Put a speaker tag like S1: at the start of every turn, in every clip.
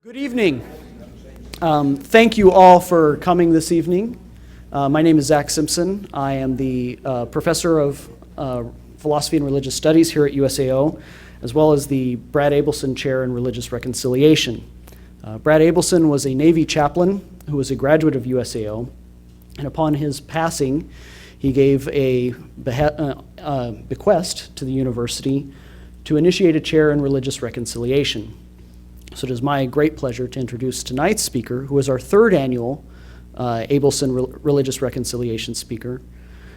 S1: Good evening. Thank you all for coming this evening. My name is Zach Simpson. I am the professor of philosophy and religious studies here at USAO, as well as the Brad Ableson Chair in Religious Reconciliation. Brad Ableson was a Navy chaplain who was a graduate of USAO, and upon his passing, he gave a bequest to the university to initiate a chair in religious reconciliation. So it is my great pleasure to introduce tonight's speaker, who is our third annual Ableson Religious Reconciliation speaker.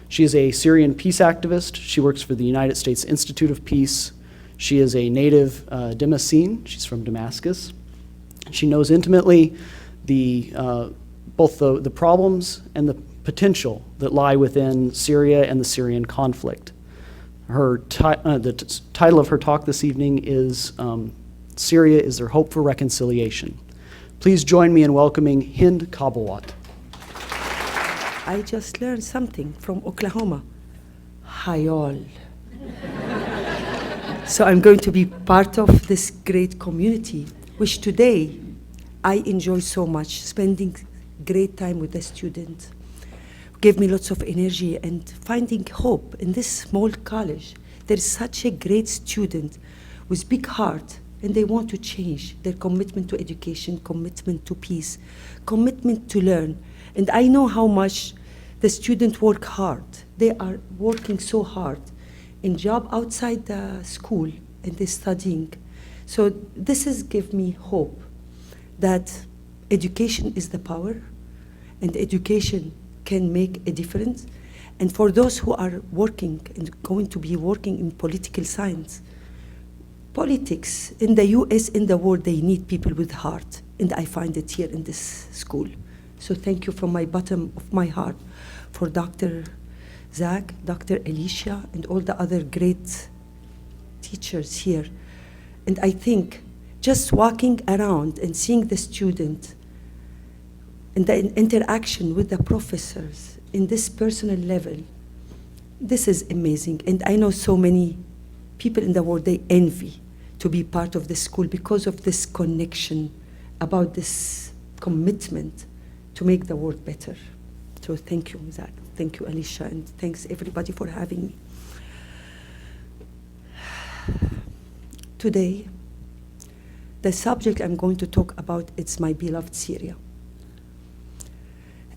S1: She is a Syrian peace activist. She works for the United States Institute of Peace. She is a native Damascene. She's from Damascus. She knows intimately both the problems and the potential that lie within Syria and the Syrian conflict. The title of her talk this evening is Syria is There Hope for Reconciliation. Please join me in welcoming Hind Kabawat.
S2: I just learned something from Oklahoma. Hi all. So I'm going to be part of this great community, which today I enjoy so much, spending great time with the students. Gave me lots of energy and finding hope in this small college. There's such a great student with big heart, and they want to change their commitment to education, commitment to peace, commitment to learn. And I know how much the students work hard. They are working so hard in job outside the school, and they're studying. So this is give me hope that education is the power, and education can make a difference. And for those who are working and going to be working in political science, politics in the US, in the world, they need people with heart, and I find it here in this school. So thank you from my bottom of my heart for Dr. Zach, Dr. Alicia, and all the other great teachers here. And I think just walking around and seeing the student and the interaction with the professors in this personal level, this is amazing. And I know so many people in the world, they envy to be part of the school because of this connection, about this commitment to make the world better. So thank you, Zach. Thank you, Alicia, and thanks everybody for having me. Today, the subject I'm going to talk about, it's my beloved Syria.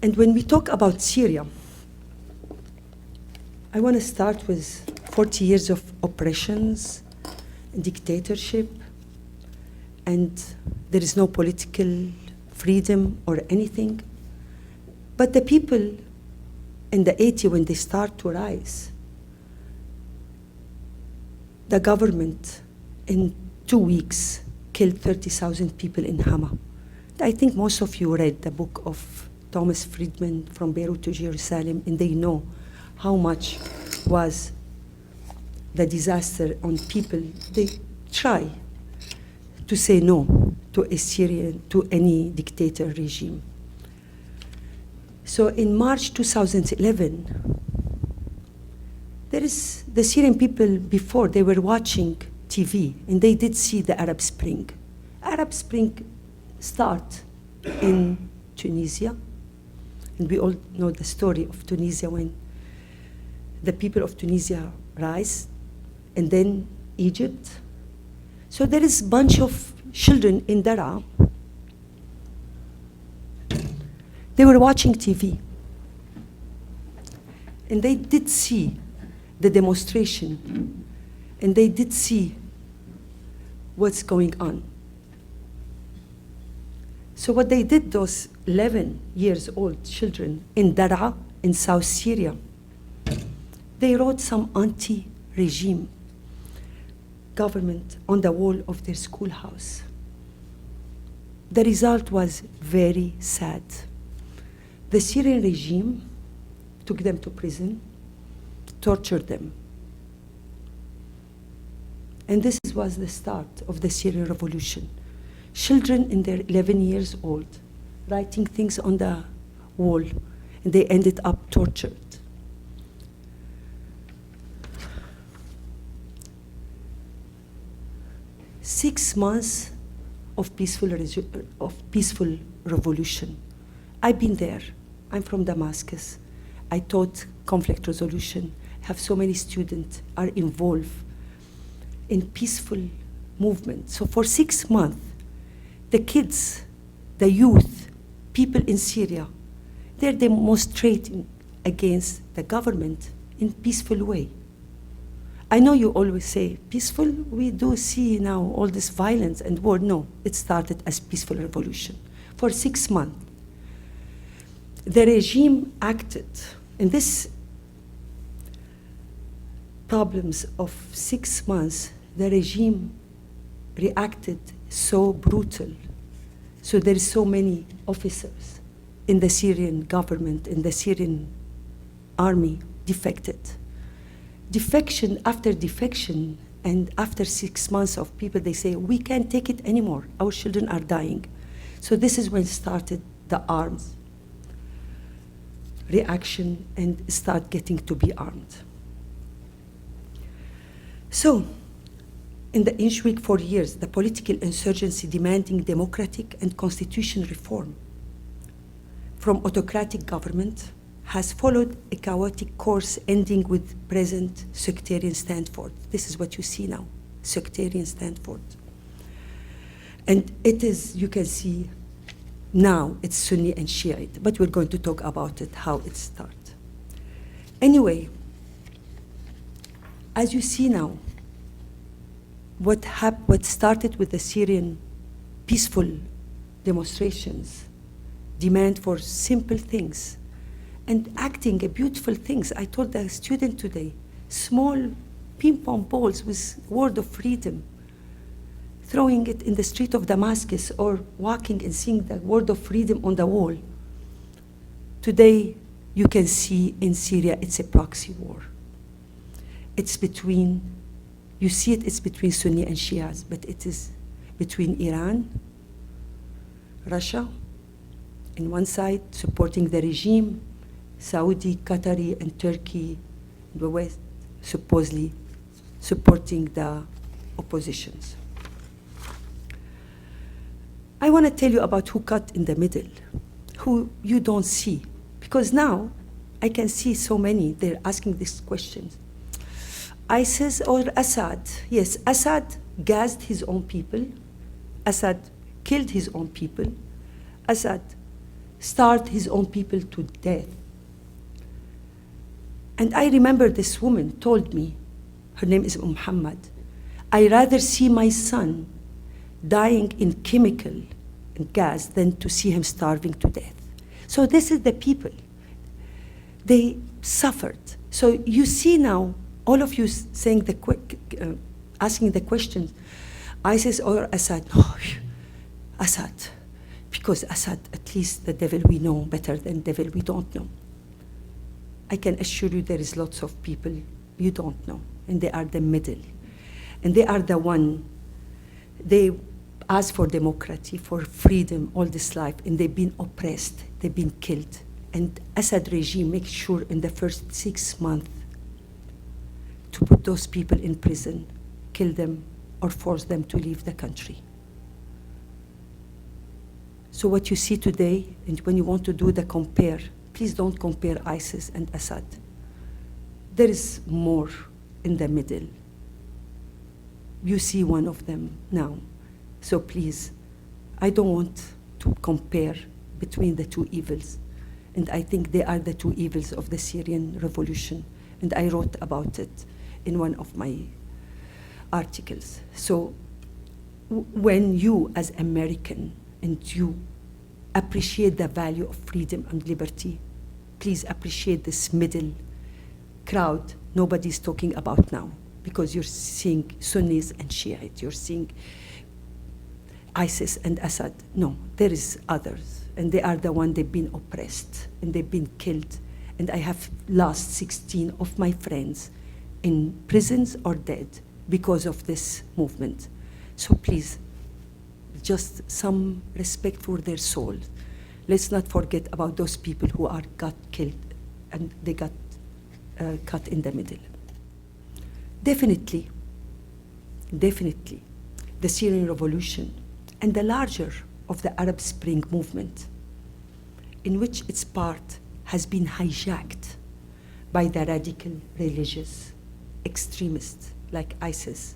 S2: And when we talk about Syria, I want to start with 40 years of oppressions, dictatorship, and there is no political freedom or anything. But the people in the 80s, when they start to rise, the government in 2 weeks killed 30,000 people in Hama. I think most of you read the book of Thomas Friedman, From Beirut to Jerusalem, and they know how much was the disaster on people. They try to say no to a Syrian, to any dictator regime. So in March 2011, there is the Syrian people before, they were watching TV, and they did see the Arab Spring. Arab Spring start in Tunisia, and we all know the story of Tunisia when the people of Tunisia rise, and then Egypt. So there is a bunch of children in Daraa. They were watching TV, and they did see the demonstration, and they did see what's going on. So what they did, those 11 years old children in Daraa, in South Syria, they wrote some anti-regime government on the wall of their schoolhouse. The result was very sad. The Syrian regime took them to prison, tortured them. And this was the start of the Syrian revolution. Children in their 11 years old, writing things on the wall, and they ended up tortured. (6 months of peaceful revolution. I've been there. I'm from Damascus. I taught conflict resolution. Have so many students are involved in peaceful movement. So for 6 months, the kids, the youth, people in Syria, they're demonstrating against the government in peaceful way. I know you always say peaceful. We do see now all this violence and war. No, it started as peaceful revolution. For 6 months, the regime acted in this problems of 6 months. The regime reacted so brutal. So there is so many officers in the Syrian government, in the Syrian army, defected. Defection after defection, and after 6 months of people, they say, we can't take it anymore. Our children are dying. So this is when started the arms reaction and start getting to be armed. So, in the ensuing 4 years, the political insurgency demanding democratic and constitutional reform from autocratic government has followed a chaotic course ending with present sectarian standpoint. This is what you see now, sectarian standpoint. And it is, you can see now, it's Sunni and Shiite, but we're going to talk about it, how it started. Anyway, as you see now, what started with the Syrian peaceful demonstrations, demand for simple things, and acting a beautiful things. I told the student today, small ping-pong balls with word of freedom, throwing it in the street of Damascus or walking and seeing the word of freedom on the wall. Today, you can see in Syria, it's a proxy war. It's between, you see it, it's between Sunni and Shias, but it is between Iran, Russia, in one side, supporting the regime, Saudi, Qatari, and Turkey, the West, supposedly supporting the oppositions. I want to tell you about who cut in the middle, who you don't see. Because now, I can see so many, they're asking these questions. ISIS or Assad? Yes, Assad gassed his own people. Assad killed his own people. Assad starved his own people to death. And I remember this woman told me, her name is Muhammad, I rather see my son dying in chemical and gas than to see him starving to death. So this is the people. They suffered. So you see now, all of you saying asking the questions, ISIS or Assad? No, Assad. Because Assad, at least the devil we know better than devil we don't know. I can assure you there is lots of people you don't know, and they are the middle. And they are the one, they ask for democracy, for freedom all this life, and they've been oppressed, they've been killed. And Assad regime makes sure in the first 6 months to put those people in prison, kill them, or force them to leave the country. So what you see today, and when you want to do the compare, please don't compare ISIS and Assad. There is more in the middle. You see one of them now. So please, I don't want to compare between the two evils. And I think they are the two evils of the Syrian revolution. And I wrote about it in one of my articles. So when you, as American, and you appreciate the value of freedom and liberty, please appreciate this middle crowd nobody's talking about now, because you're seeing Sunnis and Shiite, you're seeing ISIS and Assad. No, there is others, and they are the one they've been oppressed, and they've been killed. And I have lost 16 of my friends in prisons or dead because of this movement. So please, just some respect for their soul. Let's not forget about those people who got killed and they got cut in the middle. Definitely, the Syrian revolution and the larger of the Arab Spring movement, in which its part has been hijacked by the radical religious extremists like ISIS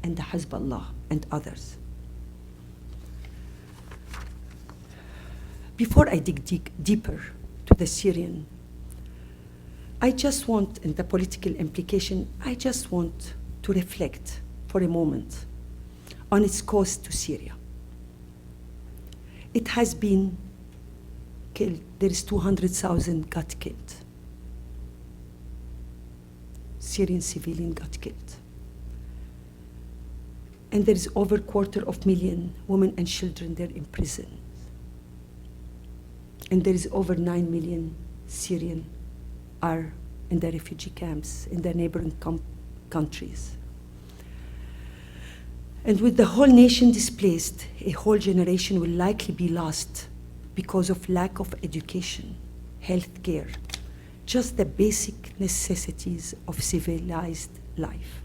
S2: and the Hezbollah and others. Before I dig deeper to the Syrian, I just want, in the political implication, I just want to reflect for a moment on its cost to Syria. It has been killed. There is 200,000 got killed. Syrian civilian got killed. And there is over 250,000 women and children there in prison. And there is over 9 million Syrian are in the refugee camps in the neighboring countries. And with the whole nation displaced, a whole generation will likely be lost because of lack of education, health care, just the basic necessities of civilized life.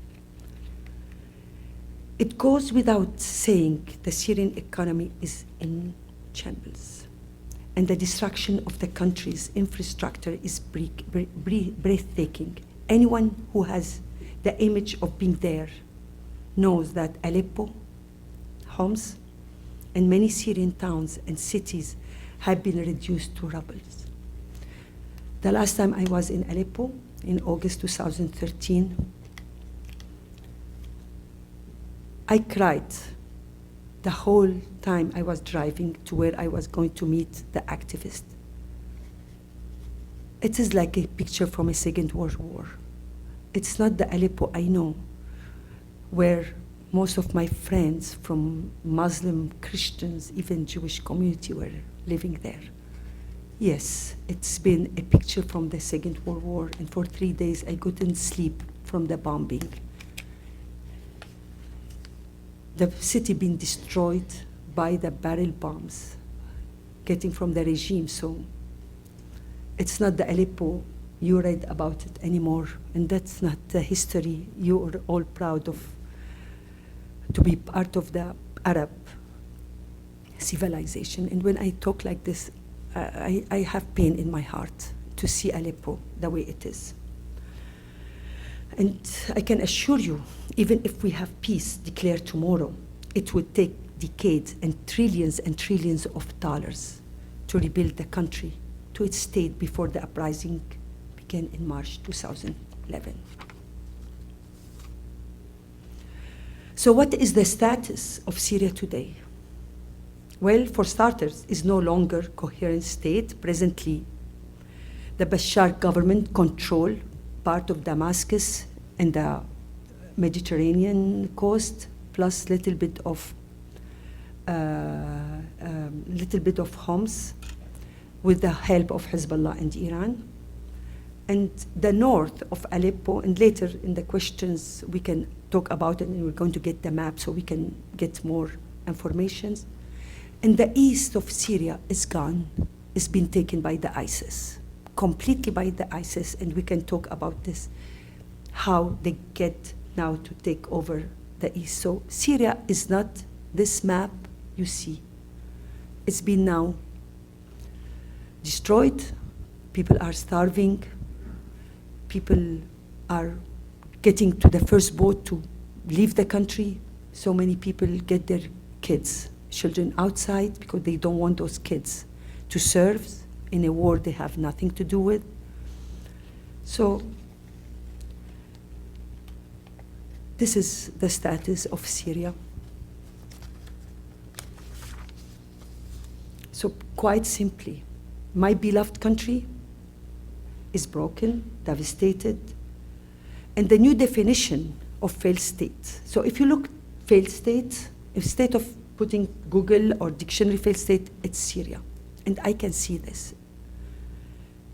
S2: It goes without saying the Syrian economy is in shambles, and the destruction of the country's infrastructure is breathtaking. Anyone who has the image of being there knows that Aleppo, Homs, and many Syrian towns and cities have been reduced to rubble. The last time I was in Aleppo, in August 2013, I cried the whole time I was driving to where I was going to meet the activist. It is like a picture from a Second World War. It's not the Aleppo I know, where most of my friends from Muslim, Christians, even Jewish community were living there. Yes, it's been a picture from the Second World War, and for 3 days I couldn't sleep from the bombing. The city being destroyed by the barrel bombs getting from the regime, so it's not the Aleppo you read about it anymore, and that's not the history you are all proud of, to be part of the Arab civilization. And when I talk like this, I have pain in my heart to see Aleppo the way it is. And I can assure you, even if we have peace declared tomorrow, it would take decades and trillions of dollars to rebuild the country to its state before the uprising began in March 2011. So what is the status of Syria today? Well, for starters, it's no longer a coherent state. Presently, the Bashar government controls part of Damascus and the Mediterranean coast, plus little bit of Homs, with the help of Hezbollah and Iran. And the north of Aleppo, and later in the questions we can talk about it, and we're going to get the map so we can get more information. And the east of Syria is gone, it's been taken by the ISIS, completely by the ISIS, and we can talk about this, how they get now to take over the east. So Syria is not this map you see. It's been now destroyed, people are starving, people are getting to the first boat to leave the country. So many people get their children outside because they don't want those kids to serve in a war they have nothing to do with. So this is the status of Syria. So quite simply, my beloved country is broken, devastated, and the new definition of failed state. So if you look failed state, instead of putting Google or dictionary failed state, it's Syria. And I can see this.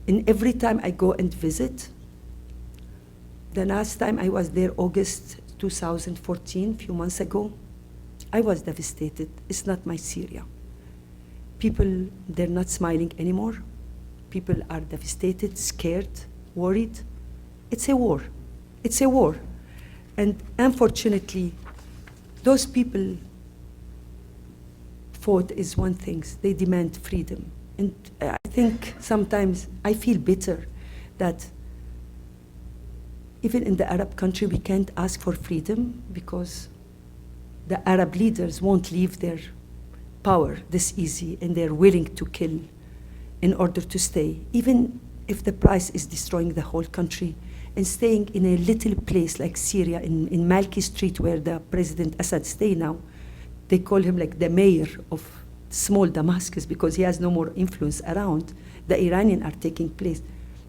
S2: And every time I go and visit, the last time I was there, August 2014, a few months ago, I was devastated. It's not my Syria. People, they're not smiling anymore. People are devastated, scared, worried. It's a war. It's a war. And unfortunately, those people fought is one thing. They demand freedom. And I think sometimes I feel bitter that even in the Arab country, we can't ask for freedom because the Arab leaders won't leave their power this easy, and they're willing to kill in order to stay, even if the price is destroying the whole country and staying in a little place like Syria, in Malki Street, where the President Assad stay now. They call him like the mayor of small Damascus because he has no more influence around. The Iranians are taking place.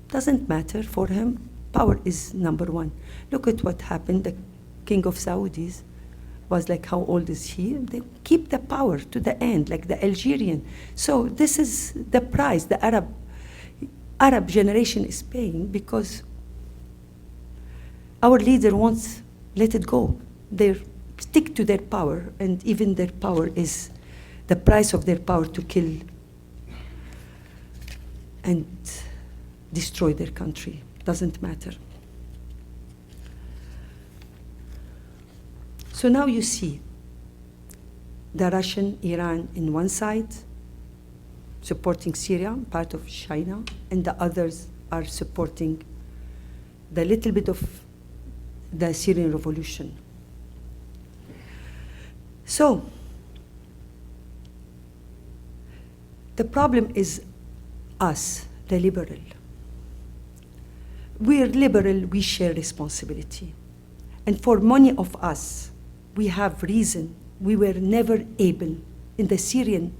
S2: Doesn't matter for him. Power is number one. Look at what happened. The king of Saudis was like, how old is he? They keep the power to the end, like the Algerian. So this is the price the Arab generation is paying because our leader won't let it go. They stick to their power, and even their power is the price of their power to kill and destroy their country. Doesn't matter. So now you see the Russian, Iran in one side, supporting Syria, part of China, and the others are supporting the little bit of the Syrian revolution. So, the problem is us, the liberal. We're liberal, we share responsibility. And for many of us, we have reason. We were never able in the Syrian,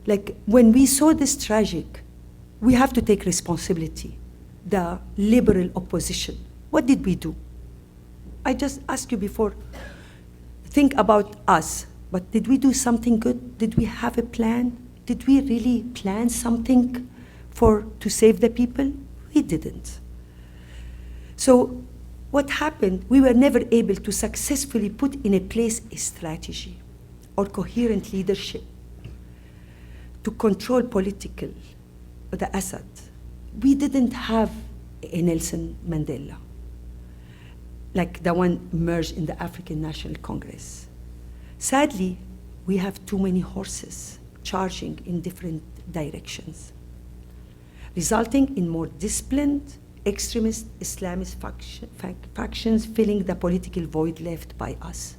S2: like when we saw this tragic, we have to take responsibility. The liberal opposition, what did we do? I just asked you before, think about us, but did we do something good? Did we have a plan? Did we really plan something to save the people? We didn't. So what happened, we were never able to successfully put in a place a strategy or coherent leadership to control political, the Assad. We didn't have a Nelson Mandela, like the one emerged in the African National Congress. Sadly, we have too many horses charging in different directions, resulting in more disciplined, extremist Islamist factions filling the political void left by us.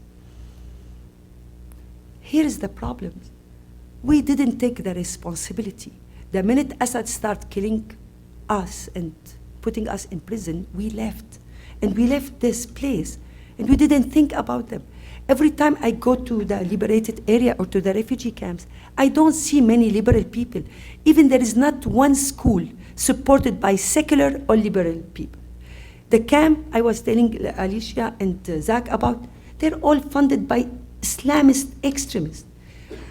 S2: Here is the problem. We didn't take the responsibility. The minute Assad started killing us and putting us in prison, we left. And we left this place, and we didn't think about them. Every time I go to the liberated area or to the refugee camps, I don't see many liberal people. Even there is not one school supported by secular or liberal people. The camp I was telling Alicia and Zach about, they're all funded by Islamist extremists.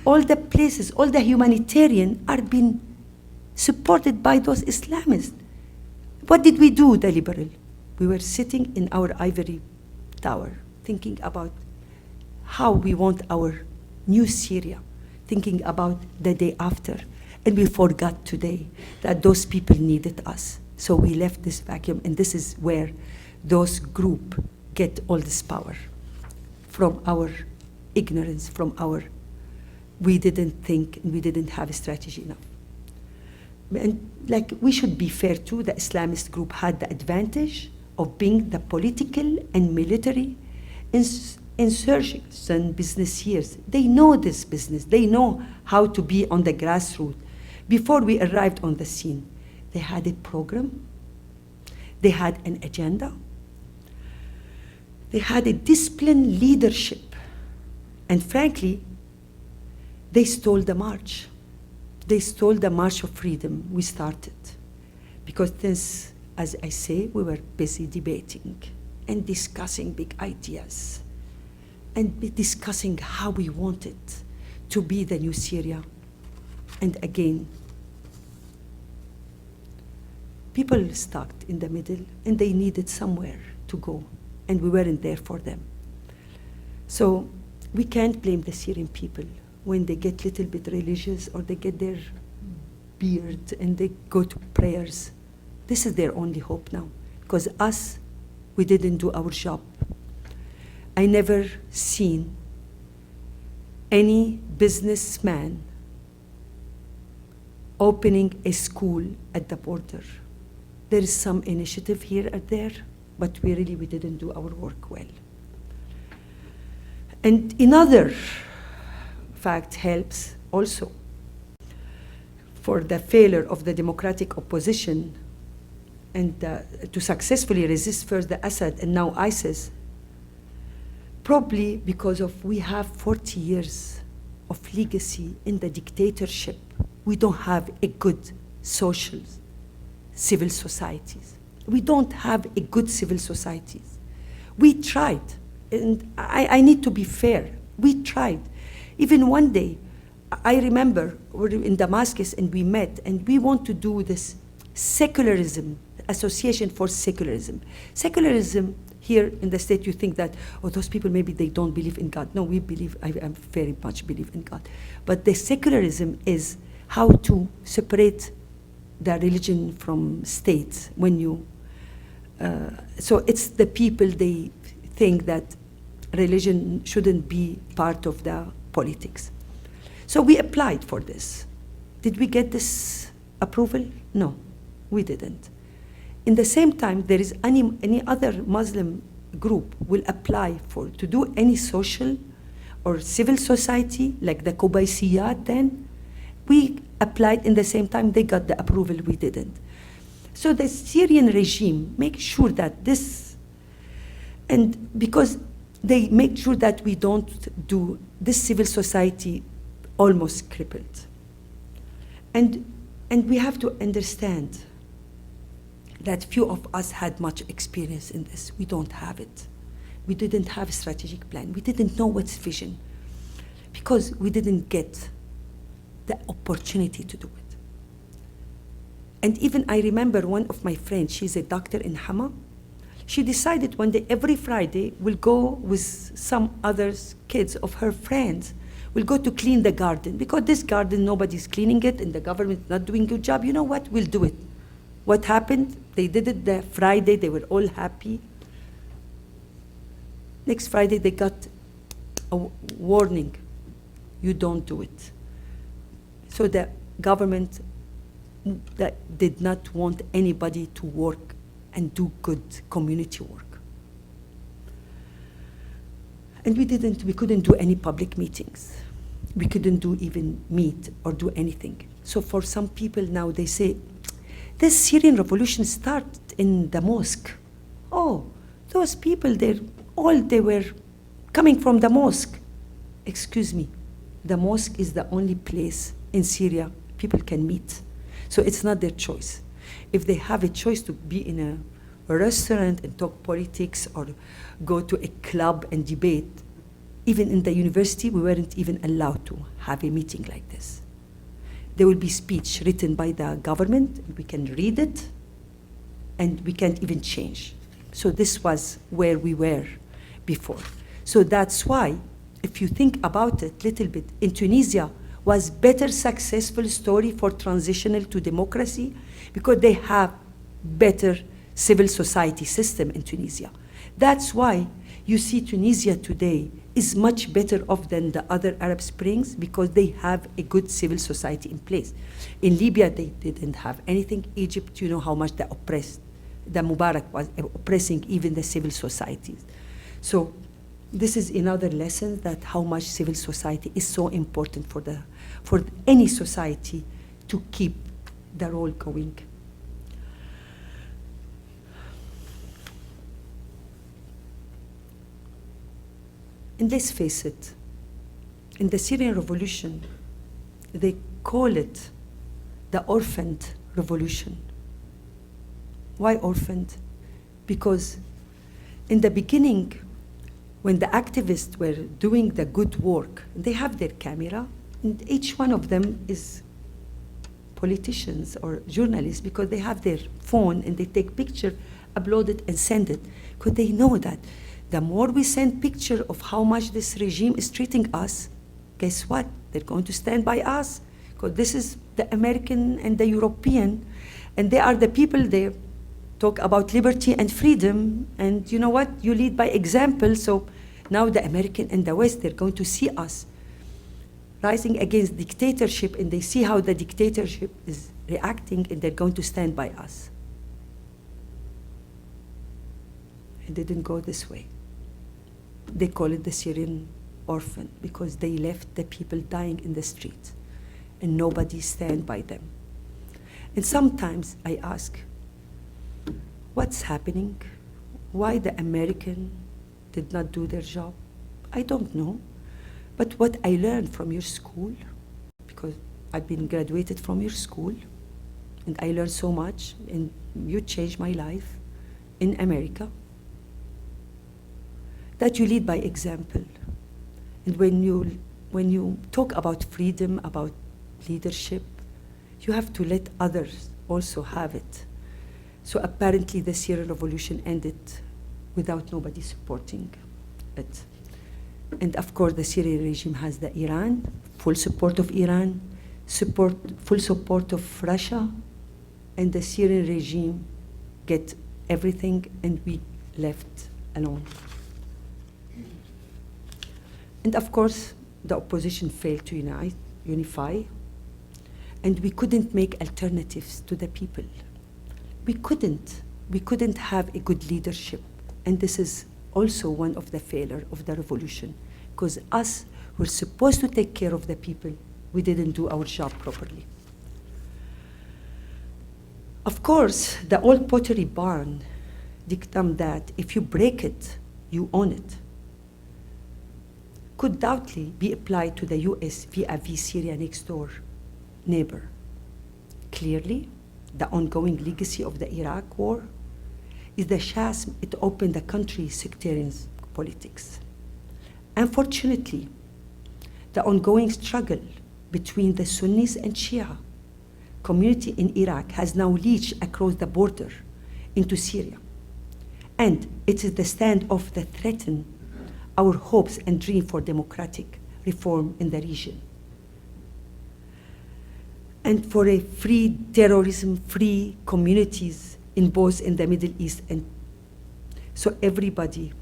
S2: All the places, all the humanitarian are being supported by those Islamists. What did we do, the liberal? We were sitting in our ivory tower, thinking about how we want our new Syria, thinking about the day after. And we forgot today that those people needed us. So we left this vacuum, and this is where those groups get all this power, from our ignorance, from our, we didn't think and we didn't have a strategy enough. And like, we should be fair too, the Islamist group had the advantage of being the political and military insurgents and businessiers. They know this business. They know how to be on the grassroots. Before we arrived on the scene, they had a program. They had an agenda. They had a disciplined leadership. And frankly, they stole the march. They stole the march of freedom we started. Because this, as I say, we were busy debating and discussing big ideas and discussing how we wanted to be the new Syria. And again, people stuck in the middle, and they needed somewhere to go, and we weren't there for them. So we can't blame the Syrian people when they get a little bit religious or they get their beard and they go to prayers. This is their only hope now, because us, we didn't do our job. I never seen any businessman opening a school at the border. There is some initiative here and there, but we didn't do our work well. And another fact helps also for the failure of the democratic opposition and to successfully resist first the Assad and now ISIS, probably because of we have 40 years of legacy in the dictatorship. We don't have a good social, civil societies. We don't have a good civil societies. We tried, and I need to be fair. We tried. Even one day, I remember we were in Damascus and we met, and we want to do this secularism, Association for Secularism. Secularism, here in the state, you think that, oh, those people, maybe they don't believe in God. No, we believe, I very much believe in God. But the secularism is how to separate the religion from state. When you, so it's the people, they think that religion shouldn't be part of the politics. So we applied for this. Did we get this approval? No, we didn't. In the same time, there is any other Muslim group will apply to do any social or civil society, like the Qubaysiyat then. We applied in the same time, they got the approval, we didn't. So the Syrian regime makes sure that this, and because they make sure that we don't do this civil society almost crippled. And we have to understand that few of us had much experience in this. We don't have it. We didn't have a strategic plan. We didn't know what's vision because we didn't get the opportunity to do it. And even I remember one of my friends, she's a doctor in Hama. She decided one day, every Friday, we'll go with some other kids of her friends. We'll go to clean the garden because this garden, nobody's cleaning it and the government's not doing a good job. You know what, we'll do it. What happened? They did it the Friday, they were all happy. Next Friday, they got a warning, you don't do it. So the government that did not want anybody to work and do good community work. And we couldn't do any public meetings. We couldn't do even meet or do anything. So for some people now, they say, this Syrian revolution started in the mosque. Oh, those people, they were coming from the mosque. Excuse me, the mosque is the only place in Syria people can meet. So it's not their choice. If they have a choice to be in a restaurant and talk politics or go to a club and debate, even in the university, we weren't even allowed to have a meeting like this. There will be speech written by the government, we can read it, and we can't even change. So this was where we were before. So that's why, if you think about it a little bit, in Tunisia was better successful story for transitional to democracy because they have better civil society system in Tunisia. That's why you see Tunisia today is much better off than the other Arab Springs because they have a good civil society in place. In Libya, they didn't have anything. Egypt, you know how much they oppressed. The Mubarak was oppressing even the civil societies. So this is another lesson that how much civil society is so important for any society to keep the role going. And let's face it, in the Syrian revolution, they call it the orphaned revolution. Why orphaned? Because in the beginning, when the activists were doing the good work, they have their camera, and each one of them is politicians or journalists because they have their phone and they take picture, upload it and send it, because they know that the more we send picture of how much this regime is treating us, guess what? They're going to stand by us, because this is the American and the European, and they are the people there talk about liberty and freedom, and you know what? You lead by example, so now the American and the West, they're going to see us. rising against dictatorship, and they see how the dictatorship is reacting, and they're going to stand by us. It didn't go this way. They call it the Syrian orphan because they left the people dying in the streets and nobody stand by them. And sometimes I ask, what's happening? Why the American did not do their job? I don't know. But what I learned from your school, because I've been graduated from your school, and I learned so much, and you changed my life in America, that you lead by example. And when you talk about freedom, about leadership, you have to let others also have it. So apparently the Syrian revolution ended without nobody supporting it. And of course the Syrian regime has the Iran, full support of Iran, full support of Russia, and the Syrian regime get everything and we left alone. And of course, the opposition failed to unify, and we couldn't make alternatives to the people. We couldn't have a good leadership, and this is also one of the failures of the revolution, because us who were supposed to take care of the people, we didn't do our job properly. Of course, the old pottery barn dictum that if you break it, you own it, could doubtly be applied to the US vis-a-vis Syria next door neighbor. Clearly, the ongoing legacy of the Iraq war is the chasm it opened the country's sectarian politics. Unfortunately, the ongoing struggle between the Sunnis and Shia community in Iraq has now reached across the border into Syria. And it is the standoff that threatens our hopes and dream for democratic reform in the region. And for a free terrorism, free communities in both in the Middle East. And so everybody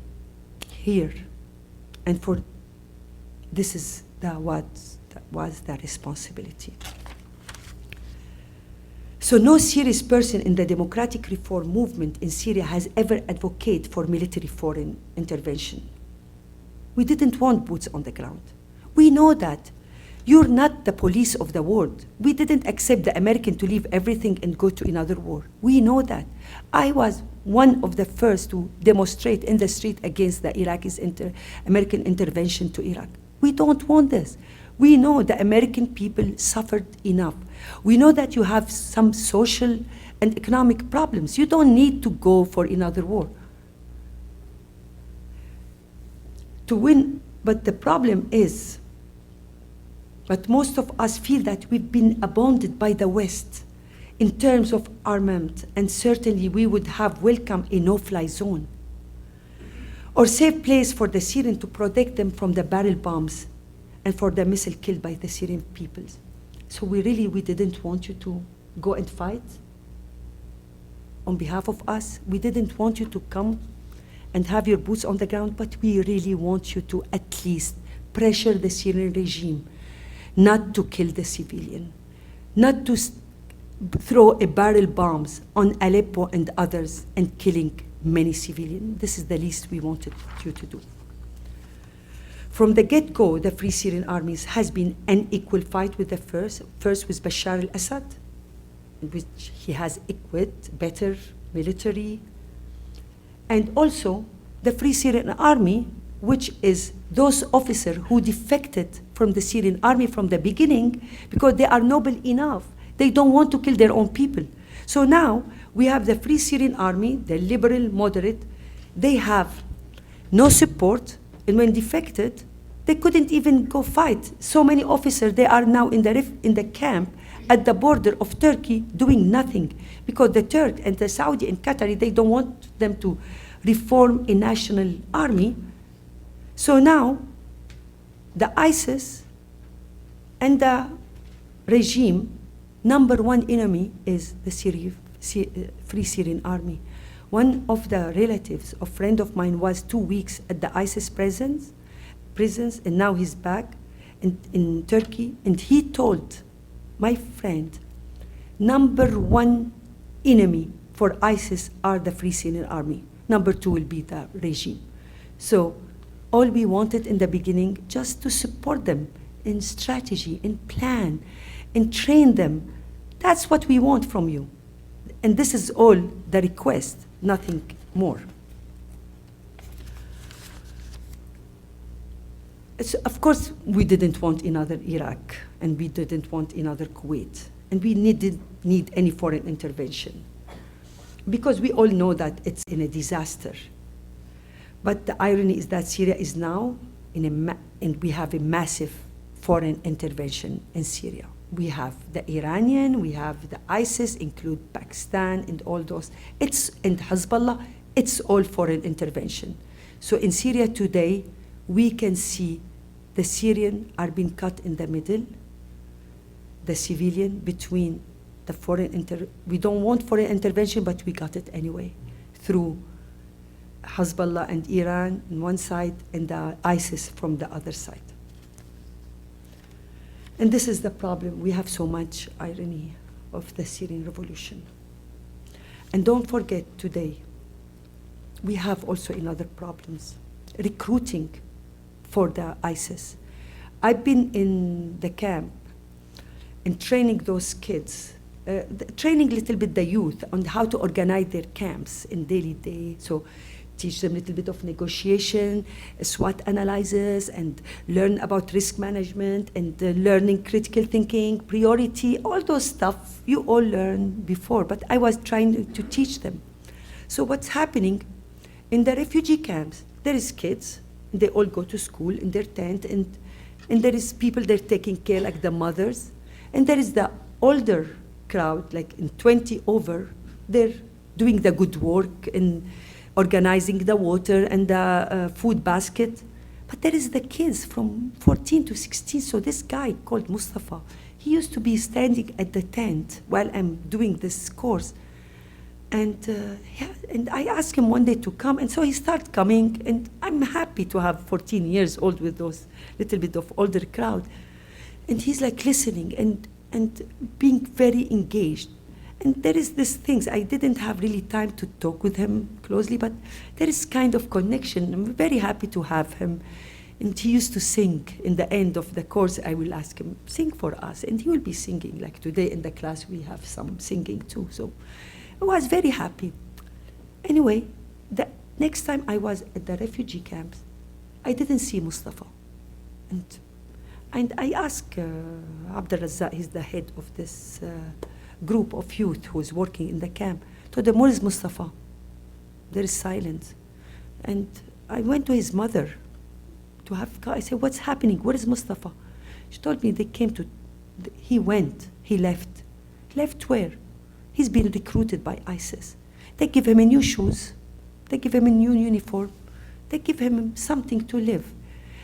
S2: here, and for this is what was the responsibility. So no serious person in the democratic reform movement in Syria has ever advocated for military foreign intervention. We didn't want boots on the ground. We know that. You're not the police of the world. We didn't accept the American to leave everything and go to another war. We know that. I was one of the first to demonstrate in the street against the Iraqis' American intervention to Iraq. We don't want this. We know the American people suffered enough. We know that you have some social and economic problems. You don't need to go for another war to win. But the problem is, but most of us feel that we've been abandoned by the West in terms of armament, and certainly we would have welcomed a no-fly zone or safe place for the Syrians to protect them from the barrel bombs and for the missile killed by the Syrian people. So we didn't want you to go and fight on behalf of us. We didn't want you to come and have your boots on the ground, but we really want you to at least pressure the Syrian regime not to kill the civilian, not to throw a barrel bombs on Aleppo and others and killing many civilians. This is the least we wanted you to do. From the get-go, the Free Syrian Armies has been an equal fight with the first with Bashar al-Assad, in which he has equipped better military, and also the Free Syrian Army, which is those officers who defected from the Syrian army from the beginning because they are noble enough. They don't want to kill their own people. So now we have the Free Syrian Army, the liberal, moderate. They have no support, and when defected, they couldn't even go fight. So many officers, they are now in the camp at the border of Turkey doing nothing because the Turk and the Saudi and Qatari, they don't want them to reform a national army. So now, the ISIS and the regime, number one enemy is the Free Syrian Army. One of the relatives, a friend of mine, was 2 weeks at the ISIS prisons, and now he's back. in Turkey, and he told my friend, number one enemy for ISIS are the Free Syrian Army. Number two will be the regime. So all we wanted in the beginning, just to support them in strategy, in plan, and train them. That's what we want from you. And this is all the request, nothing more. So of course, we didn't want another Iraq, and we didn't want another Kuwait, and we didn't need any foreign intervention, because we all know that it's in a disaster. But the irony is that Syria is now and we have a massive foreign intervention in Syria. We have the Iranian, we have the ISIS, include Pakistan and all those. And Hezbollah, it's all foreign intervention. So in Syria today, we can see the Syrian are being cut in the middle, the civilian between the we don't want foreign intervention, but we got it anyway, through Hezbollah and Iran on one side and the ISIS from the other side. And this is the problem. We have so much irony of the Syrian revolution. And don't forget today, we have also another problems, recruiting for the ISIS. I've been in the camp and training those kids, training a little bit the youth on how to organize their camps in daily day. So teach them a little bit of negotiation, SWOT analysis, and learn about risk management, and learning critical thinking, priority, all those stuff you all learned before, but I was trying to teach them. So what's happening in the refugee camps, there is kids, they all go to school in their tent, and there is people they're taking care, like the mothers, and there is the older crowd, like in 20 over, they're doing the good work in organizing the water and the food basket. But there is the kids from 14 to 16. So this guy called Mustafa, he used to be standing at the tent while I'm doing this course. And I asked him one day to come, and so he started coming, and I'm happy to have 14 years old with those little bit of older crowd. And he's like listening and being very engaged. And there is these things, I didn't have really time to talk with him closely, but there is kind of connection. I'm very happy to have him. And he used to sing in the end of the course. I will ask him, sing for us. And he will be singing, like today in the class we have some singing too. So I was very happy. Anyway, the next time I was at the refugee camps, I didn't see Mustafa. And I asked Abdul Razzaq, he's the head of this group of youth who is working in the camp, told them, where is Mustafa? There is silence. And I went to his mother to have, I said, what's happening? Where is Mustafa? She told me they came to, he went, he left. Left where? He's been recruited by ISIS. They give him a new shoes. They give him a new uniform. They give him something to live.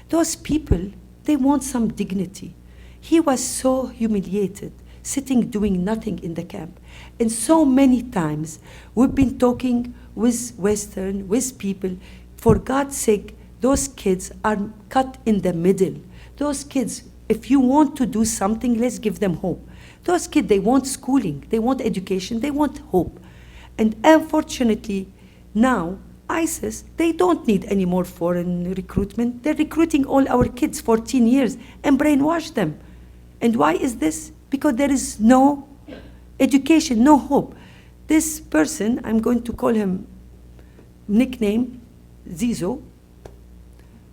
S2: Those people, they want some dignity. He was so humiliated, sitting doing nothing in the camp. And so many times we've been talking with Western, with people, for God's sake, those kids are cut in the middle. Those kids, if you want to do something, let's give them hope. Those kids, they want schooling, they want education, they want hope. And unfortunately, now, ISIS, they don't need any more foreign recruitment. They're recruiting all our kids, 14 years, and brainwash them. And why is this? Because there is no education, no hope. This person, I'm going to call him nickname Zizo,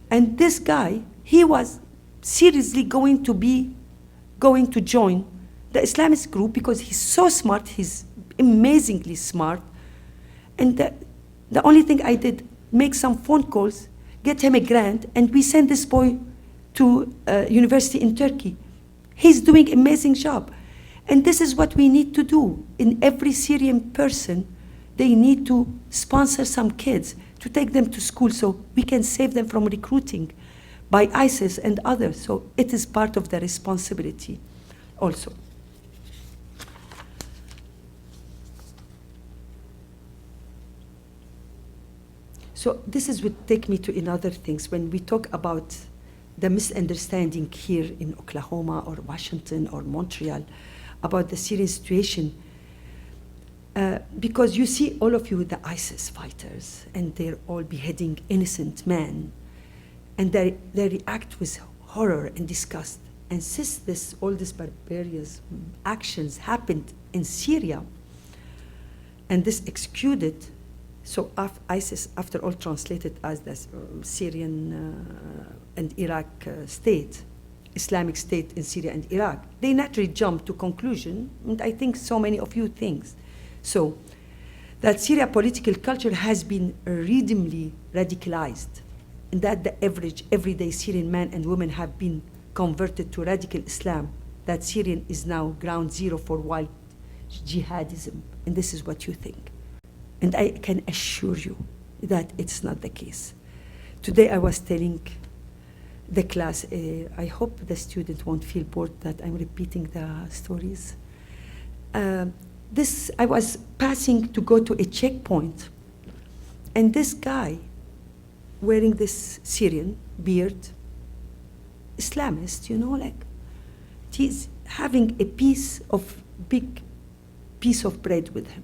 S2: and this guy, he was seriously going to join the Islamist group because he's so smart, he's amazingly smart. And the only thing I did, make some phone calls, get him a grant, and we sent this boy to university in Turkey. He's doing an amazing job. And this is what we need to do. In every Syrian person, they need to sponsor some kids to take them to school so we can save them from recruiting by ISIS and others. So it is part of the responsibility also. So this is what take me to another things. When we talk about the misunderstanding here in Oklahoma or Washington or Montreal about the Syrian situation. Because you see all of you the ISIS fighters, and they're all beheading innocent men, and they react with horror and disgust. And since all these barbarous actions happened in Syria, and this executed, so ISIS, after all, translated as the Syrian and Iraq state, Islamic State in Syria and Iraq, they naturally jumped to conclusion, and I think so many of you think. So, that Syria political culture has been redeemedly radicalized, and that the average everyday Syrian man and woman have been converted to radical Islam, that Syrian is now ground zero for wild jihadism, and this is what you think. And I can assure you that it's not the case. Today I was telling the class, I hope the student won't feel bored that I'm repeating the stories. I was passing to go to a checkpoint, and this guy wearing this Syrian beard, Islamist, he's having a big piece of bread with him.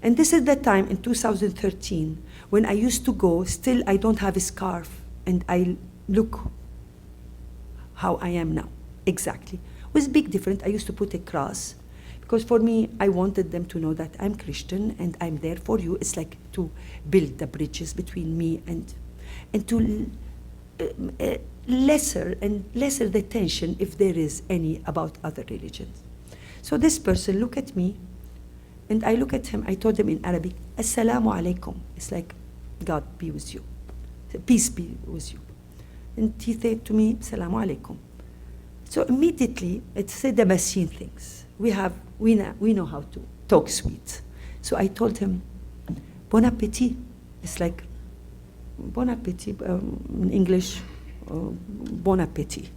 S2: And this is the time in 2013 when I used to go, still I don't have a scarf, and I look how I am now, exactly. With big difference, I used to put a cross, because for me, I wanted them to know that I'm Christian and I'm there for you. It's like to build the bridges between me and to lesser the tension, if there is any, about other religions. So this person looked at me, and I look at him, I told him in Arabic, Assalamu alaikum. It's like, God be with you. Peace be with you. And he said to me, Assalamu alaikum. So immediately, it said the machine things. We know how to talk sweet. So I told him, bon appetit. It's like, bon appetit, in English, bon appetit.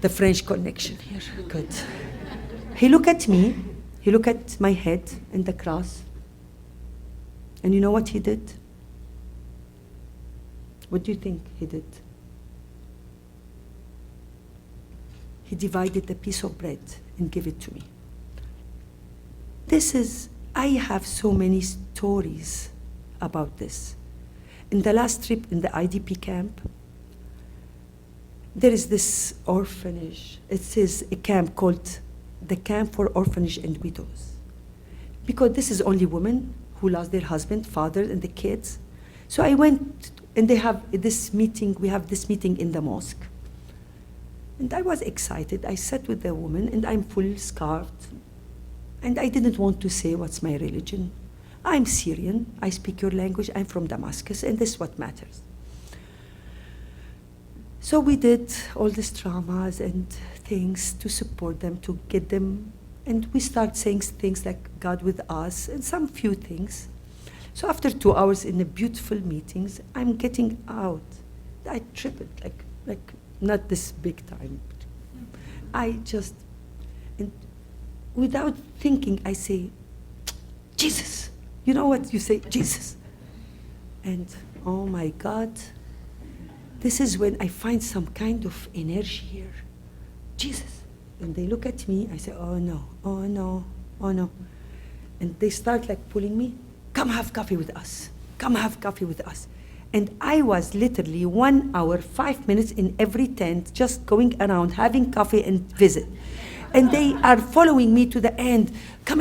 S2: The French connection here, good. He looked at me, he looked at my head and the cross, and you know what he did? What do you think he did? He divided the piece of bread and gave it to me. I have so many stories about this. In the last trip in the IDP camp, there is this orphanage. It says a camp called the Camp for Orphanage and Widows. Because this is only women who lost their husband, father, and the kids. So I went, and they have this meeting, we have this meeting in the mosque. And I was excited. I sat with the woman, and I'm full scarfed. And I didn't want to say what's my religion. I'm Syrian, I speak your language, I'm from Damascus, and this is what matters. So we did all these traumas and things to support them, to get them, and we start saying things like God with us, and some few things. So after 2 hours in the beautiful meetings, I'm getting out. I tripled, like not this big time. And without thinking, I say, Jesus. You know what you say? Jesus. And oh my God, this is when I find some kind of energy here. Jesus. And they look at me, I say, oh no, oh no, oh no. And they start like pulling me, come have coffee with us. Come have coffee with us. And I was literally 1 hour, 5 minutes in every tent, just going around, having coffee and visit. And they are following me to the end.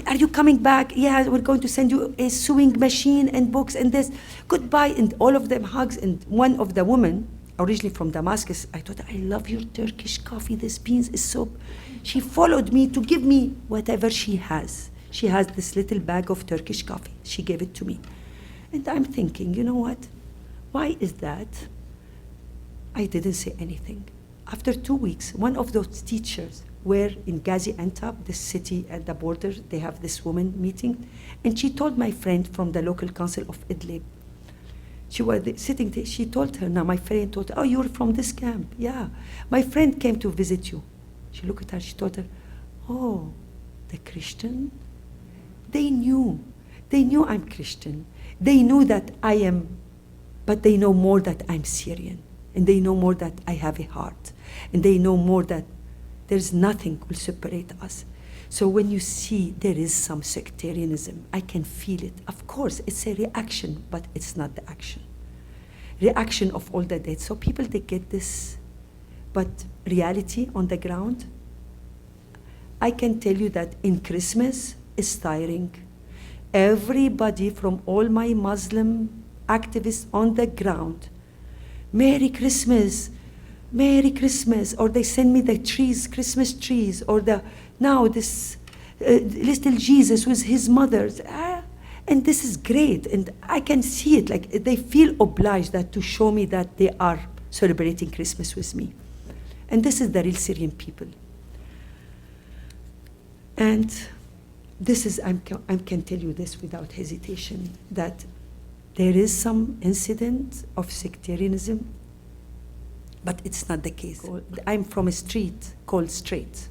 S2: Are you coming back? Yeah, we're going to send you a sewing machine and books and this. Goodbye. And all of them hugs. And one of the women, originally from Damascus, I thought, I love your Turkish coffee. This beans is so... She followed me to give me whatever she has. She has this little bag of Turkish coffee. She gave it to me. And I'm thinking, you know what? Why is that? I didn't say anything. After 2 weeks, one of those teachers were in Gaziantep, this city at the border. They have this woman meeting. And she told my friend from the local council of Idlib, she was sitting there, she told her, now my friend told her, oh, you're from this camp. Yeah, my friend came to visit you. She looked at her, she told her, oh, the Christian? They knew I'm Christian. They knew that I am but they know more that I'm Syrian, and they know more that I have a heart, and they know more that there's nothing will separate us. So when you see there is some sectarianism, I can feel it. Of course, it's a reaction, but it's not the action. Reaction of all the dead. So people, they get this, but reality on the ground, I can tell you that in Christmas, it's tiring. Everybody from all my Muslim activists on the ground, Merry Christmas, Merry Christmas, or they send me the trees, Christmas trees, or now this little Jesus with his mother, and this is great, and I can see it, like they feel obliged that to show me that they are celebrating Christmas with me. And this is the real Syrian people. And this is, I can tell you this without hesitation, that there is some incident of sectarianism, but it's not the case. I'm from a street called Straight.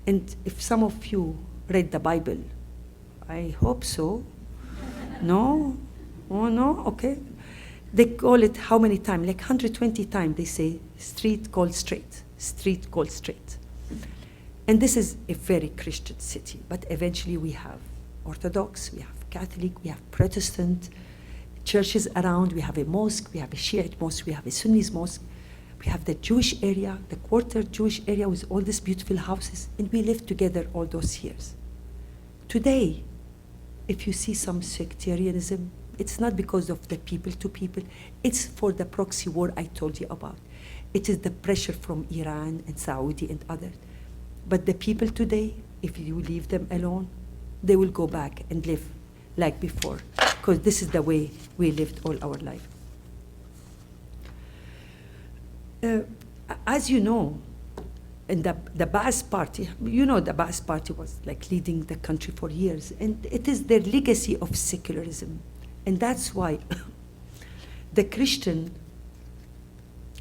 S2: And if some of you read the Bible, I hope so. No? Oh, no? Okay. They call it how many times? Like 120 times they say, street called straight, street called straight. And this is a very Christian city, but eventually we have Orthodox, we have Catholic, we have Protestant churches around, we have a mosque, we have a Shiite mosque, we have a Sunni mosque, we have the Jewish area, the quarter Jewish area with all these beautiful houses, and we lived together all those years. Today, if you see some sectarianism, it's not because of the people to people, it's for the proxy war I told you about. It is the pressure from Iran and Saudi and others. But the people today, if you leave them alone, they will go back and live like before, because this is the way we lived all our life. As you know, in the Ba'ath Party, you know the Ba'ath Party was like leading the country for years, and it is their legacy of secularism. And that's why the Christian,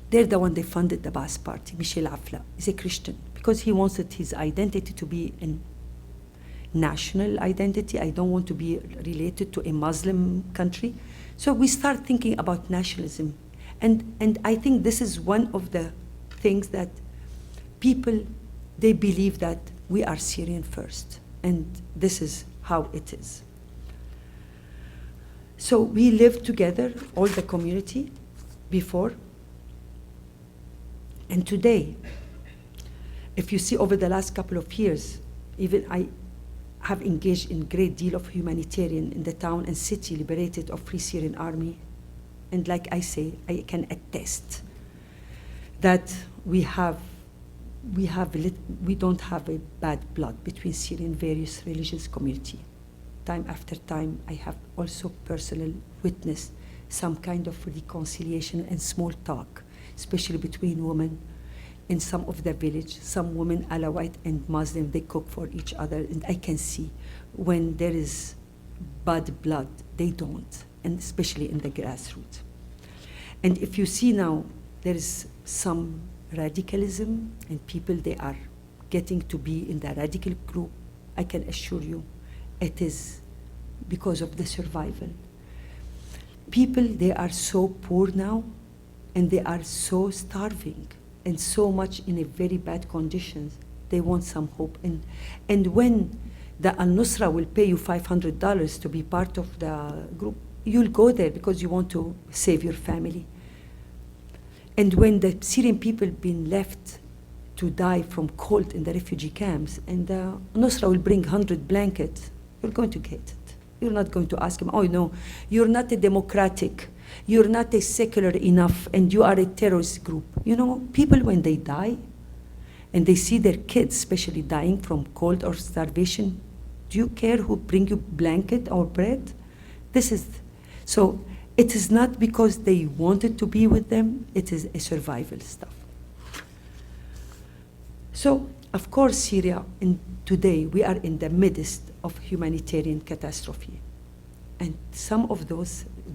S2: they're the one they funded the Ba'ath Party. Michel Afla is a Christian because he wanted his identity to be a national identity. I don't want to be related to a Muslim country. So we start thinking about nationalism. And I think this is one of the things that people, they believe that we are Syrian first. And this is how it is. So we lived together, all the community, before. And today, if you see over the last couple of years, even I have engaged in a great deal of humanitarian in the town and city liberated of Free Syrian Army. And like I say, I can attest that we don't have a bad blood between Syrian various religious community. Time after time, I have also personal witnessed some kind of reconciliation and small talk, especially between women in some of the village. Some women, Alawite and Muslim, they cook for each other, and I can see when there is bad blood, they don't, and especially in the grassroots. And if you see now, there is some radicalism, and people, they are getting to be in the radical group, I can assure you, it is because of the survival. People, they are so poor now, and they are so starving, and so much in a very bad conditions. They want some hope. And when the Al-Nusra will pay you $500 to be part of the group, you'll go there because you want to save your family. And when the Syrian people been left to die from cold in the refugee camps, and the Nusra will bring 100 blankets, you're going to get it. You're not going to ask him, oh no, you're not a democratic, you're not a secular enough, and you are a terrorist group. You know, people when they die, and they see their kids especially dying from cold or starvation, do you care who bring you blanket or bread? So it is not because they wanted to be with them, it is a survival stuff. So, of course, Syria, today, we are in the midst of humanitarian catastrophe. And some of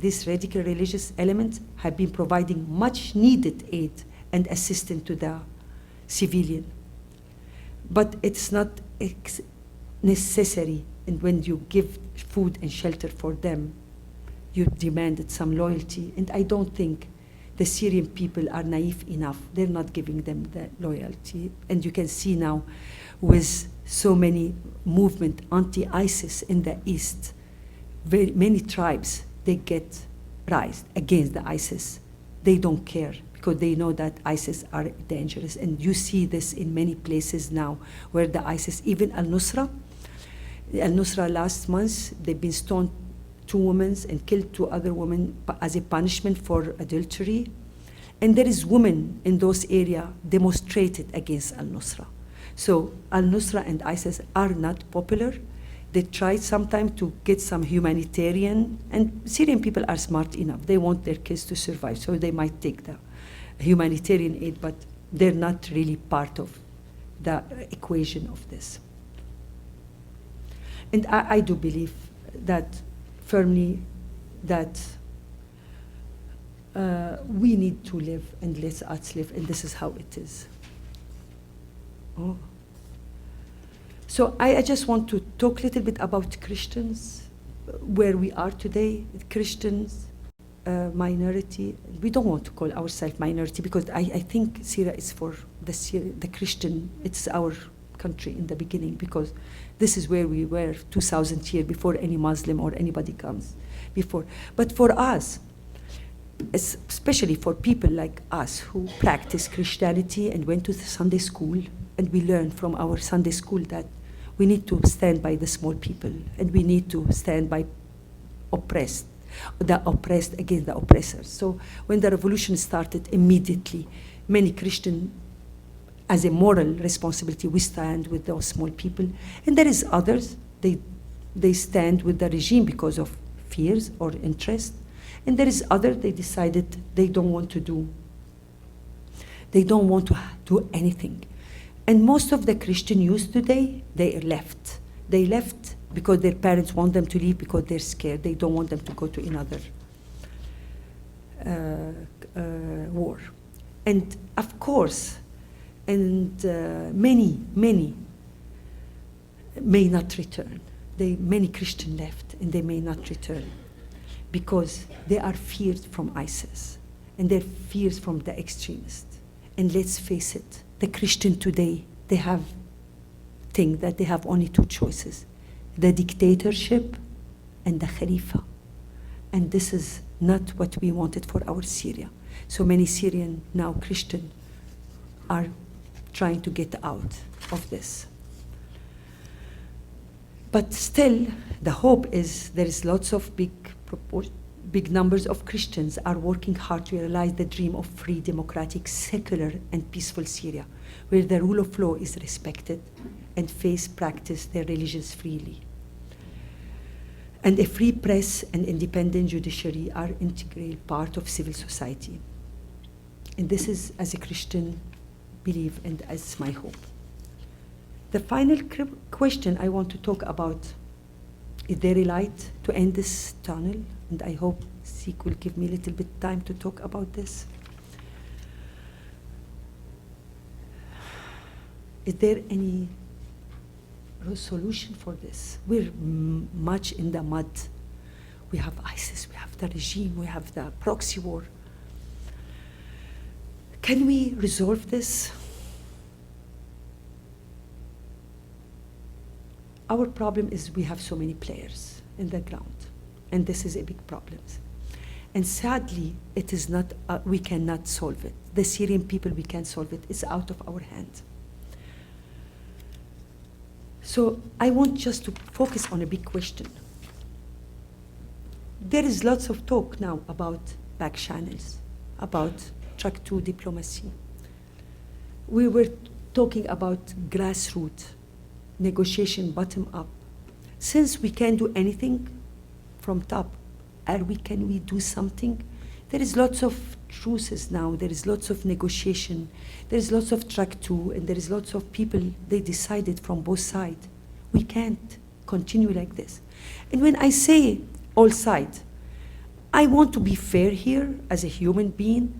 S2: these radical religious elements have been providing much needed aid and assistance to the civilian. But it's not necessary, and when you give food and shelter for them, you demanded some loyalty. And I don't think the Syrian people are naive enough. They're not giving them the loyalty. And you can see now with so many movement anti-ISIS in the East, very many tribes, they get raised against the ISIS. They don't care because they know that ISIS are dangerous. And you see this in many places now where the ISIS, even Al-Nusra last month, they've been stoned 2 women and killed 2 other women as a punishment for adultery. And there is women in those areas demonstrated against Al-Nusra. So Al-Nusra and ISIS are not popular. They tried sometime to get some humanitarian, and Syrian people are smart enough. They want their kids to survive, so they might take the humanitarian aid, but they're not really part of the equation of this. And I do believe that firmly that we need to live and let us live, and this is how it is. Oh. So I just want to talk a little bit about Christians, where we are today. Christians, minority. We don't want to call ourselves minority because I think Syria is for the Christian. It's our country in the beginning because this is where we were 2,000 years before any Muslim or anybody comes before. But for us, especially for people like us who practice Christianity and went to the Sunday school, and we learned from our Sunday school that we need to stand by the small people, and we need to stand by the oppressed against the oppressors. So when the revolution started, immediately many Christians, as a moral responsibility, we stand with those small people. And there is others, they stand with the regime because of fears or interest. And there is others, they decided they don't want to do anything. And most of the Christian youth today, they left. They left because their parents want them to leave because they're scared. They don't want them to go to another war. And of course, many may not return. Many Christians left, and they may not return because they are feared from ISIS, and they're feared from the extremists. And let's face it, the Christian today, they think that they have only 2 choices, the dictatorship and the Khalifa. And this is not what we wanted for our Syria. So many Syrian now Christian are trying to get out of this. But still, the hope is there is lots of big numbers of Christians are working hard to realize the dream of free, democratic, secular, and peaceful Syria, where the rule of law is respected and faith practice their religions freely. And a free press and independent judiciary are integral part of civil society. And this is, as a Christian, believe, and as my hope. The final question I want to talk about, is there a light to end this tunnel? And I hope Sik will give me a little bit time to talk about this. Is there any solution for this? We're much in the mud. We have ISIS, we have the regime, we have the proxy war. Can we resolve this? Our problem is we have so many players in the ground, and this is a big problem. And sadly, it is not, we cannot solve it. The Syrian people, we can't solve it. It's out of our hands. So I want just to focus on a big question. There is lots of talk now about back channels, about track 2 diplomacy. We were talking about grassroots negotiation, bottom up. Since we can't do anything from top, can we do something? There is lots of truces now, there is lots of negotiation, there is lots of track 2, and there is lots of people, they decided from both sides. We can't continue like this. And when I say all sides, I want to be fair here as a human being.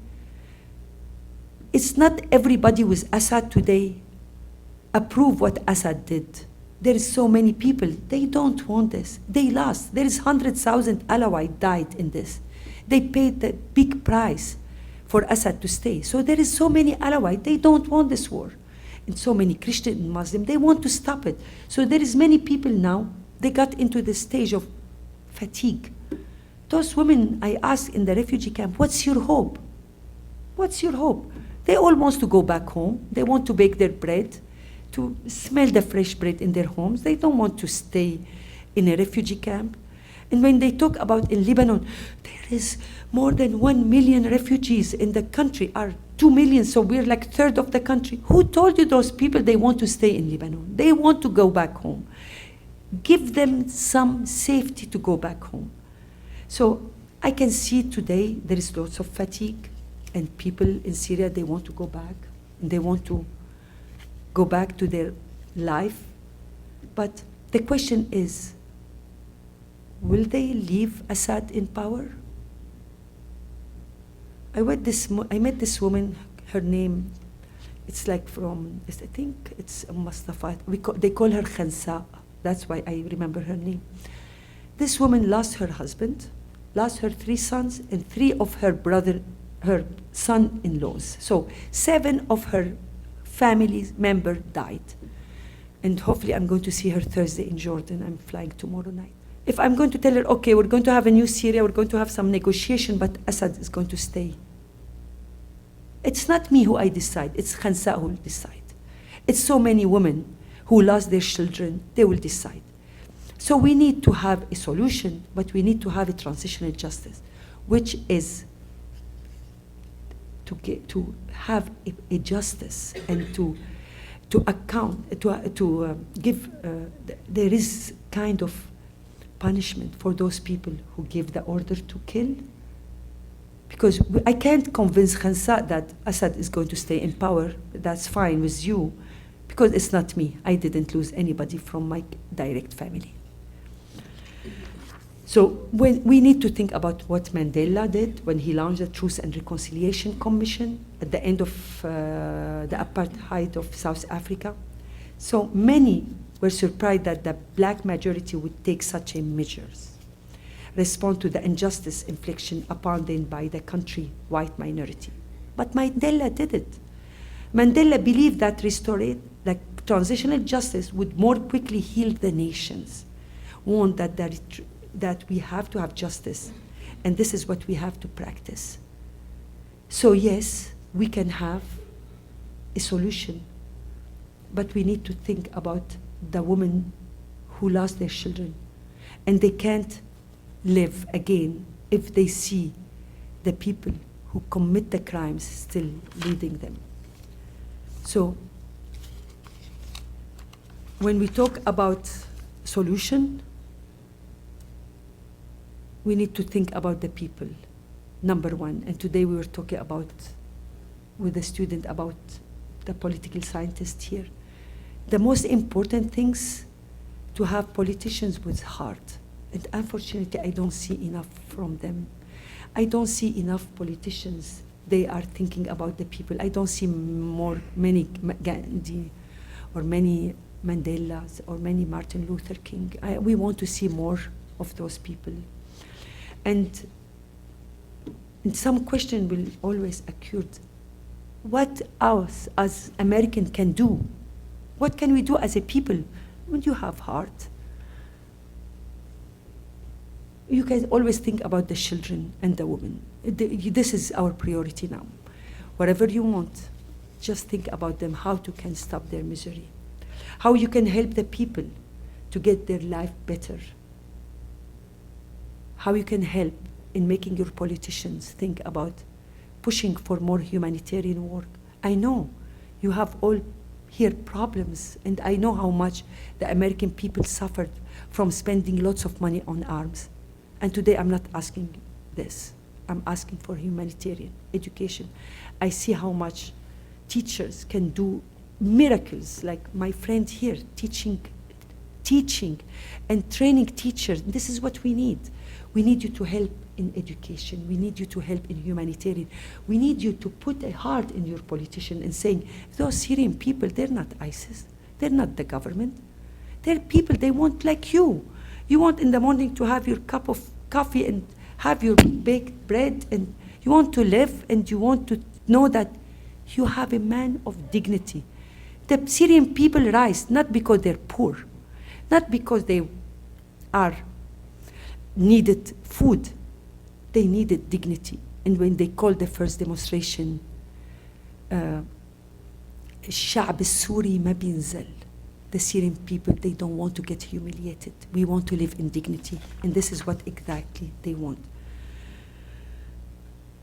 S2: It's not everybody with Assad today approve what Assad did There is so many people. They don't want this. They lost. There is 100,000 Alawite died in this. They paid the big price for Assad to stay. So there is so many Alawite. They don't want this war. And so many Christian and Muslim. They want to stop it. So there is many people now. They got into the stage of fatigue. Those women I asked in the refugee camp, what's your hope? What's your hope? They all want to go back home. They want to bake their bread, to smell the fresh bread in their homes. They don't want to stay in a refugee camp. And when they talk about in Lebanon, there is more than 1 million refugees in the country, are 2 million, so we're like a third of the country. Who told you those people they want to stay in Lebanon? They want to go back home. Give them some safety to go back home. So I can see today there is lots of fatigue, and people in Syria, they want to go back. And they want to go back to their life. But the question is, will they leave Assad in power? I met this woman, her name, it's like from, I think it's Mustafa, they call her Khansa. That's why I remember her name. This woman lost her husband, lost her 3 sons, and 3 of her son-in-laws. So 7 of her family members died. And hopefully I'm going to see her Thursday in Jordan. I'm flying tomorrow night. If I'm going to tell her, okay, we're going to have a new Syria, we're going to have some negotiation, but Assad is going to stay. It's not me who I decide, it's Khansa who will decide. It's so many women who lost their children, they will decide. So we need to have a solution, but we need to have a transitional justice, which is to have a justice and to give, there is kind of punishment for those people who give the order to kill. Because I can't convince Khansa that Assad is going to stay in power. That's fine with you, because it's not me. I didn't lose anybody from my direct family. So when we need to think about what Mandela did when he launched the Truth and Reconciliation Commission at the end of the apartheid of South Africa. So many were surprised that the black majority would take such a measures, respond to the injustice infliction upon them by the country white minority. But Mandela did it. Mandela believed that restoring the transitional justice would more quickly heal the nations, warned that we have to have justice, and this is what we have to practice. So yes, we can have a solution, but we need to think about the women who lost their children, and they can't live again if they see the people who commit the crimes still leading them. So when we talk about solution, we need to think about the people, number one. And today we were talking about, with a student, about the political scientist here. The most important things to have politicians with heart. And unfortunately, I don't see enough from them. I don't see enough politicians. They are thinking about the people. I don't see many Gandhi or many Mandelas or many Martin Luther King. We want to see more of those people. And some question will always occur. What us as American can do? What can we do as a people? When you have heart, you can always think about the children and the women. This is our priority now. Whatever you want, just think about them, how you can stop their misery, how you can help the people to get their life better, how you can help in making your politicians think about pushing for more humanitarian work. I know you have all here problems, and I know how much the American people suffered from spending lots of money on arms. And today I'm not asking this. I'm asking for humanitarian education. I see how much teachers can do miracles, like my friend here, teaching and training teachers. This is what we need. We need you to help in education. We need you to help in humanitarian. We need you to put a heart in your politician and saying, those Syrian people, they're not ISIS. They're not the government. They're people, they want like you. You want in the morning to have your cup of coffee and have your baked bread, and you want to live, and you want to know that you have a man of dignity. The Syrian people rise not because they're poor, not because they needed food. They needed dignity. And when they called the first demonstration, الشعب السوري ما بينزل. The Syrian people, they don't want to get humiliated. We want to live in dignity. And this is what exactly they want.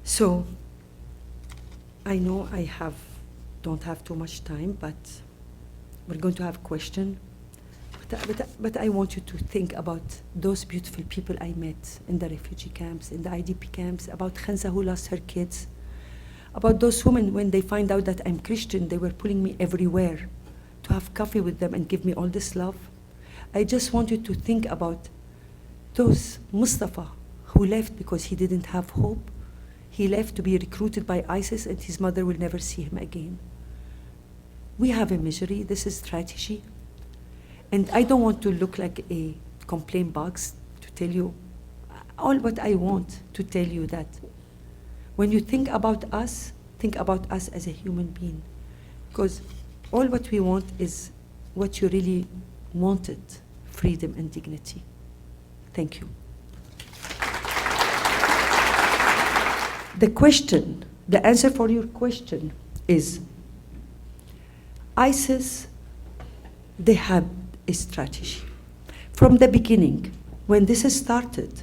S2: So, I know I don't have too much time, but we're going to have a question. But I want you to think about those beautiful people I met in the refugee camps, in the IDP camps, about Khansa who lost her kids, about those women when they find out that I'm Christian, they were pulling me everywhere to have coffee with them and give me all this love. I just want you to think about those Mustafa who left because he didn't have hope. He left to be recruited by ISIS, and his mother will never see him again. We have a misery. This is strategy. And I don't want to look like a complaint box to tell you all what I want to tell you, that when you think about us as a human being. Because all what we want is what you really wanted, freedom and dignity. Thank you. The answer for your question is ISIS, they had a strategy. From the beginning, when this started,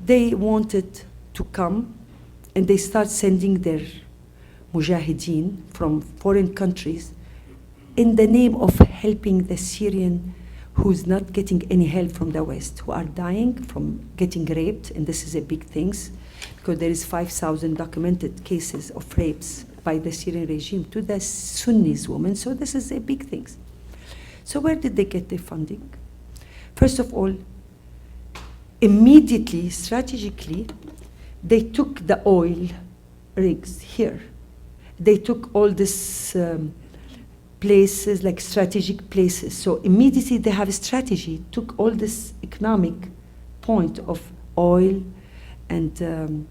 S2: they wanted to come and they start sending their mujahideen from foreign countries in the name of helping the Syrian who's not getting any help from the West, who are dying from getting raped, and this is a big thing, because there is 5,000 documented cases of rapes by the Syrian regime to the Sunnis women, so this is a big thing. So where did they get their funding? First of all, immediately, strategically, they took the oil rigs here. They took all these places, like strategic places. So immediately they have a strategy, took all this economic point of oil and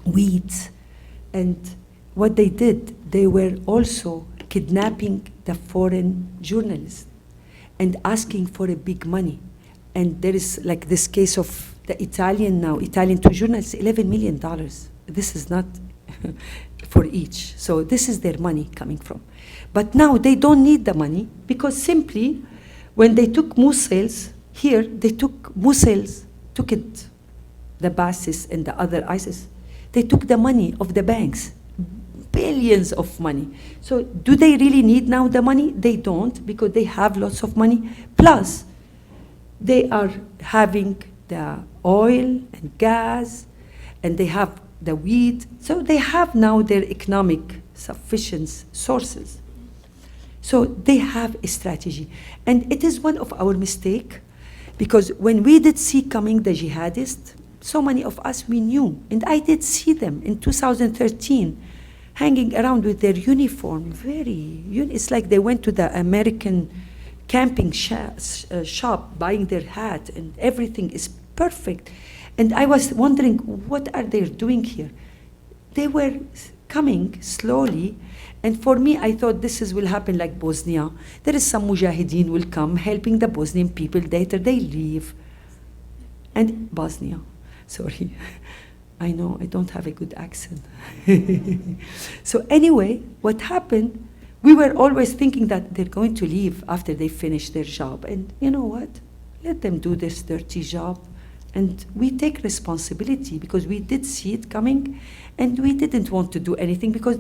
S2: wheat. And what they did, they were also kidnapping the foreign journalists and asking for a big money. And there is like this case of the Italian two journalists, $11 million. This is not for each. So this is their money coming from. But now they don't need the money, because simply when they took Mosul here, they took Mosul, took it, the Basis and the other ISIS, they took the money of the banks, billions of money. So do they really need now the money? They don't, because they have lots of money. Plus, they are having the oil and gas, and they have the wheat. So they have now their economic sufficient sources. So they have a strategy. And it is one of our mistakes, because when we did see coming the jihadists, so many of us we knew, and I did see them in 2013, hanging around with their uniform, it's like they went to the American camping shop, buying their hat, and everything is perfect. And I was wondering, what are they doing here? They were coming slowly, and for me, I thought will happen like Bosnia. There is some mujahideen will come, helping the Bosnian people, later they leave. And Bosnia, sorry. I know, I don't have a good accent. So anyway, what happened, we were always thinking that they're going to leave after they finish their job. And you know what? Let them do this dirty job. And we take responsibility, because we did see it coming, and we didn't want to do anything, because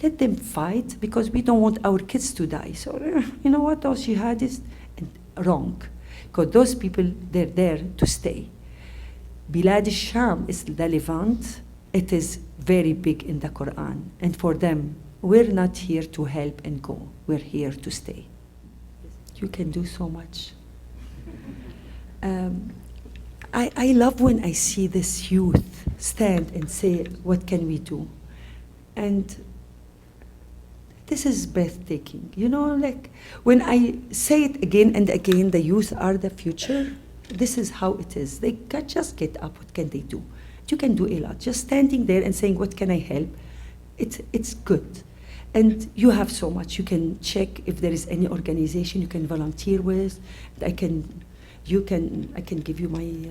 S2: let them fight, because we don't want our kids to die. So you know what, those jihadists, wrong. Because those people, they're there to stay. Bilad al-Sham is the Levant. It is very big in the Quran. And for them, we're not here to help and go. We're here to stay. You can do so much. I love when I see this youth stand and say, what can we do? And this is breathtaking. You know, like when I say it again and again, the youth are the future. This is how it is. They can just get up. What can they do? You can do a lot. Just standing there and saying, what can I help? It's good. And you have so much. You can check if there is any organization you can volunteer with. I can give you my,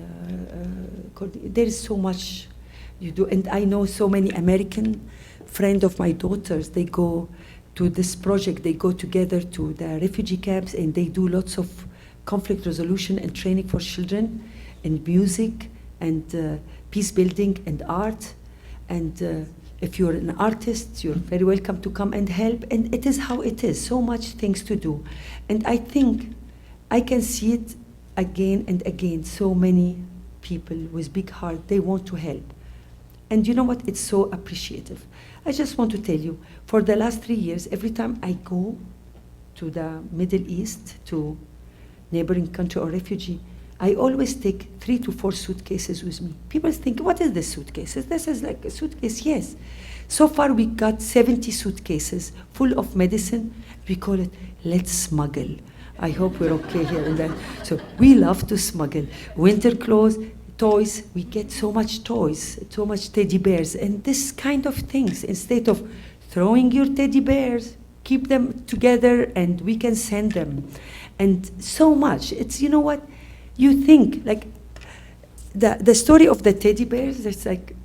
S2: there is so much you do. And I know so many American friends of my daughters, they go to this project, they go together to the refugee camps and they do lots of conflict resolution and training for children in music and peace building and art. And if you're an artist, you're very welcome to come and help. And it is how it is, so much things to do. And I think I can see it again and again, so many people with big heart, they want to help. And you know what, it's so appreciative. I just want to tell you, for the last 3 years, every time I go to the Middle East, to neighboring country or refugee, I always take 3 to 4 suitcases with me. People think, what is this suitcases? This is like a suitcase, yes. So far we got 70 suitcases full of medicine. We call it, let's smuggle. I hope we're okay here and there. So we love to smuggle. Winter clothes, toys, we get so much toys, so much teddy bears, and this kind of things. Instead of throwing your teddy bears, keep them together and we can send them. And so much, it's, you know what, you think, like, the story of the teddy bears, it's like,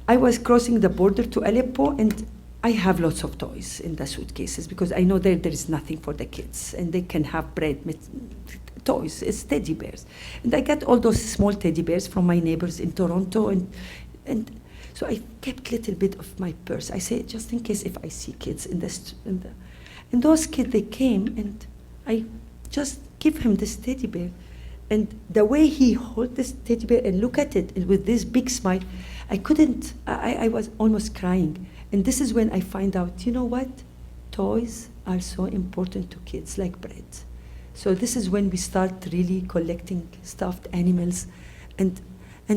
S2: I was crossing the border to Aleppo and I have lots of toys in the suitcases because I know there is nothing for the kids and they can have bread, toys, it's teddy bears. And I got all those small teddy bears from my neighbors in Toronto and so I kept a little bit of my purse. I say, just in case if I see kids and those kids, they came and I just give him this teddy bear. And the way he hold this teddy bear and look at it with this big smile, I was almost crying. And this is when I find out, you know what? Toys are so important to kids, like bread. So this is when we start really collecting stuffed animals. And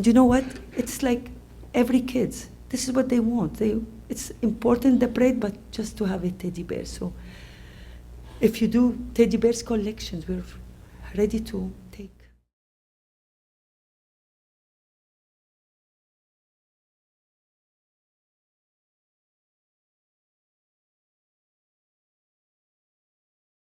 S2: you know what? It's like every kid, this is what they want. It's important, the bread, but just to have a teddy bear. So if you do teddy bears collections, we're ready to